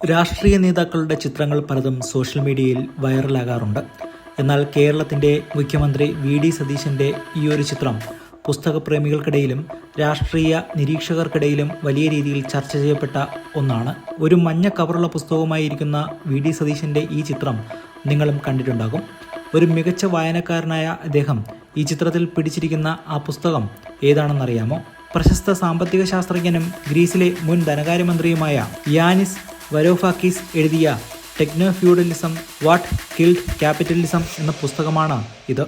രാഷ്ട്രീയ നേതാക്കളുടെ ചിത്രങ്ങൾ പലതും സോഷ്യൽ മീഡിയയിൽ വൈറലാകാറുണ്ട്. എന്നാൽ കേരളത്തിൻ്റെ മുഖ്യമന്ത്രി വി.ഡി. സതീശൻ്റെ ഈ ഒരു ചിത്രം പുസ്തകപ്രേമികൾക്കിടയിലും രാഷ്ട്രീയ നിരീക്ഷകർക്കിടയിലും വലിയ രീതിയിൽ ചർച്ച ചെയ്യപ്പെട്ട ഒന്നാണ്. ഒരു മഞ്ഞ കവറുള്ള പുസ്തകവുമായിരിക്കുന്ന വി.ഡി. സതീശൻ്റെ ഈ ചിത്രം നിങ്ങളും കണ്ടിട്ടുണ്ടാകും. ഒരു മികച്ച വായനക്കാരനായ അദ്ദേഹം ഈ ചിത്രത്തിൽ പിടിച്ചിരിക്കുന്ന ആ പുസ്തകം ഏതാണെന്നറിയാമോ? പ്രശസ്ത സാമ്പത്തിക ശാസ്ത്രജ്ഞനും ഗ്രീസിലെ മുൻ ധനകാര്യമന്ത്രിയുമായ യാനിസ് വരോഫാക്കിസ് എഴുതിയ techno feudalism what killed capitalism എന്ന പുസ്തകമാണ് ഇത്.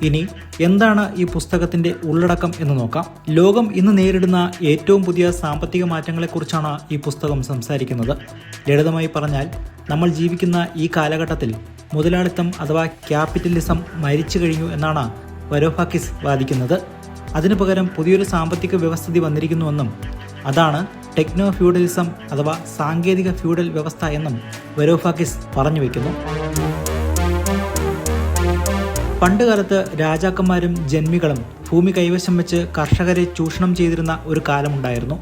ഇനി എന്താണ് ഈ പുസ്തകത്തിന്റെ ഉള്ളടക്കം എന്ന് നോക്കാം. ലോകം ഇന്ന് നേരിടുന്ന ഏറ്റവും പുതിയ സാമ്പത്തിക മാറ്റങ്ങളെക്കുറിച്ചാണ് ഈ പുസ്തകം സംസാരിക്കുന്നത്. ലളിതമായി പറഞ്ഞാൽ, നമ്മൾ ജീവിക്കുന്ന ഈ കാലഘട്ടത്തിൽ മുതലാളിത്തം അഥവാ ക്യാപിറ്റലിസം മരിച്ചു കഴിഞ്ഞു എന്നാണ് വരോഫാക്കിസ് വാദിക്കുന്നത്. അതിനു പകരം പുതിയൊരു സാമ്പത്തിക വ്യവസ്ഥിതി വന്നിരിക്കുന്നുവെന്നും അതാണ് ടെക്നോ ഫ്യൂഡലിസം അഥവാ സാങ്കേതിക ഫ്യൂഡൽ വ്യവസ്ഥ എന്നും വരോഫാക്കിസ് പറഞ്ഞു വയ്ക്കുന്നു. പണ്ടുകാലത്ത് രാജാക്കന്മാരും ജന്മികളും ഭൂമി കൈവശം വെച്ച് കർഷകരെ ചൂഷണം ചെയ്തിരുന്ന ഒരു കാലമുണ്ടായിരുന്നു.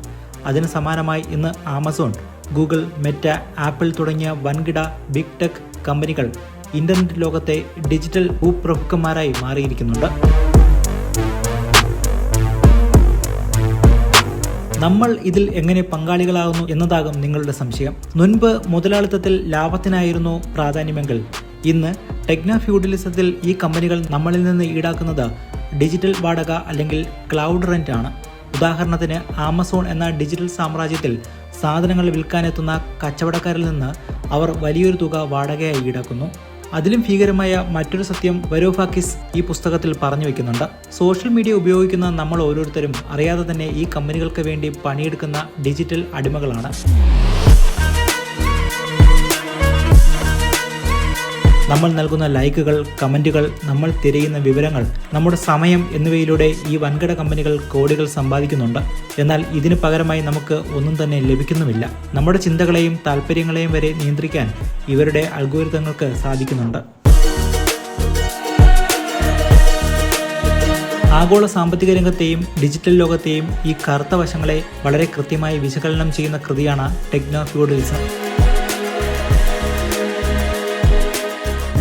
അതിന് സമാനമായി ഇന്ന് ആമസോൺ, ഗൂഗിൾ, മെറ്റ, ആപ്പിൾ തുടങ്ങിയ വൻകിട ബിഗ് ടെക് കമ്പനികൾ ഇന്റർനെറ്റ് ലോകത്തെ ഡിജിറ്റൽ ഭൂപ്രഭുക്കന്മാരായി മാറിയിരിക്കുന്നുണ്ട്. നമ്മൾ ഇതിൽ എങ്ങനെ പങ്കാളികളാകുന്നു എന്നതാകും നിങ്ങളുടെ സംശയം. മുൻപ് മുതലാളിത്തത്തിൽ ലാഭത്തിനായിരുന്നു പ്രാധാന്യമെങ്കിൽ ഇന്ന് ടെക്നോ ഫ്യൂഡലിസത്തിൽ ഈ കമ്പനികൾ നമ്മളിൽ നിന്ന് ഈടാക്കുന്നത് ഡിജിറ്റൽ വാടക അല്ലെങ്കിൽ ക്ലൗഡ് റെന്റ് ആണ്. ഉദാഹരണത്തിന്, ആമസോൺ എന്ന ഡിജിറ്റൽ സാമ്രാജ്യത്തിൽ സാധനങ്ങൾ വിൽക്കാനെത്തുന്ന കച്ചവടക്കാരിൽ നിന്ന് അവർ വലിയൊരു തുക വാടകയായി ഈടാക്കുന്നു. അതിലും ഭീകരമായ മറ്റൊരു സത്യം വരോഫാക്കിസ് ഈ പുസ്തകത്തിൽ പറഞ്ഞു വയ്ക്കുന്നുണ്ട്. സോഷ്യൽ മീഡിയ ഉപയോഗിക്കുന്ന നമ്മൾ ഓരോരുത്തരും അറിയാതെ തന്നെ ഈ കമ്പനികൾക്ക് വേണ്ടി പണിയെടുക്കുന്ന ഡിജിറ്റൽ അടിമകളാണ്. നമ്മൾ നൽകുന്ന ലൈക്കുകൾ, കമൻറ്റുകൾ, നമ്മൾ തിരയുന്ന വിവരങ്ങൾ, നമ്മുടെ സമയം എന്നിവയിലൂടെ ഈ വൻകിട കമ്പനികൾ കോടികൾ സമ്പാദിക്കുന്നുണ്ട്. എന്നാൽ ഇതിന് പകരമായി നമുക്ക് ഒന്നും തന്നെ ലഭിക്കുന്നുമില്ല. നമ്മുടെ ചിന്തകളെയും താല്പര്യങ്ങളെയും വരെ നിയന്ത്രിക്കാൻ ഇവരുടെ അൽഗോരിതങ്ങൾക്ക് സാധിക്കുന്നുണ്ട്. ആഗോള സാമ്പത്തിക രംഗത്തെയും ഡിജിറ്റൽ ലോകത്തെയും ഈ കറുത്ത വശങ്ങളെ വളരെ കൃത്യമായി വിശകലനം ചെയ്യുന്ന കൃതിയാണ് ടെക്നോ ഫ്യൂഡലിസം.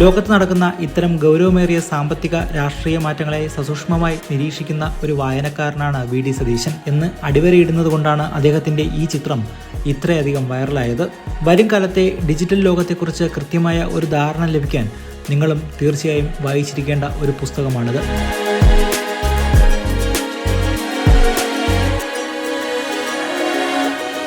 ലോകത്ത് നടക്കുന്ന ഇത്തരം ഗൗരവമേറിയ സാമ്പത്തിക രാഷ്ട്രീയ മാറ്റങ്ങളെ സസൂക്ഷ്മമായി നിരീക്ഷിക്കുന്ന ഒരു വായനക്കാരനാണ് വി.ഡി. സതീശൻ എന്ന് അടിവരയിടുന്നത് കൊണ്ടാണ് അദ്ദേഹത്തിന്റെ ഈ ചിത്രം ഇത്രയധികം വൈറലായത്. വരും കാലത്തെ ഡിജിറ്റൽ ലോകത്തെക്കുറിച്ച് കൃത്യമായ ഒരു ധാരണ ലഭിക്കാൻ നിങ്ങളും തീർച്ചയായും വായിച്ചിരിക്കേണ്ട ഒരു പുസ്തകമാണിത്.